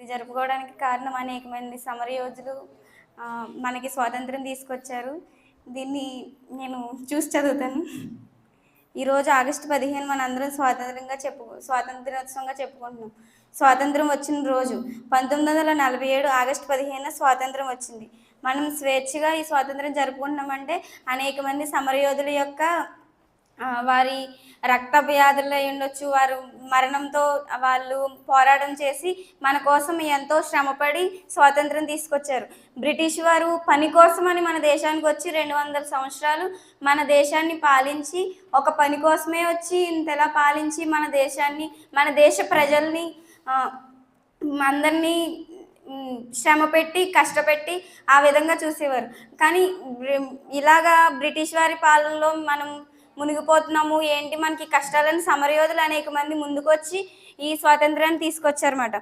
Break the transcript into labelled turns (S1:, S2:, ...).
S1: ఇది జరుపుకోవడానికి కారణం అనేక మంది సమరయోధులు మనకి స్వాతంత్రం తీసుకొచ్చారు. దీన్ని నేను చూసి చదువుతాను. ఈరోజు ఆగస్టు 15 మనందరం స్వాతంత్రోత్సవంగా చెప్పుకుంటున్నాం. స్వాతంత్రం వచ్చిన రోజు 1947 ఆగస్టు 15 స్వాతంత్రం వచ్చింది. మనం స్వేచ్ఛగా ఈ స్వాతంత్రం జరుపుకుంటున్నామంటే అనేక మంది సమరయోధుల యొక్క వారి రక్తవ్యాధులు అయి ఉండొచ్చు, వారు మరణంతో వాళ్ళు పోరాటం చేసి మన కోసం ఎంతో శ్రమపడి స్వాతంత్రం తీసుకొచ్చారు. బ్రిటిష్ వారు పని కోసమని మన దేశానికి వచ్చి 200 సంవత్సరాలు మన దేశాన్ని పాలించి, ఒక పని కోసమే వచ్చి ఇంతలా పాలించి మన దేశాన్ని, మన దేశ ప్రజల్ని అందరినీ శ్రమ పెట్టి కష్టపెట్టి ఆ విధంగా చూసేవారు. కానీ ఇలాగా బ్రిటిష్ వారి పాలనలో మనం మునిగిపోతున్నాము, ఏంటి మనకి కష్టాలని సమరయోధులు అనేక మంది ముందుకొచ్చి ఈ స్వాతంత్రాన్ని తీసుకొచ్చారన్నమాట.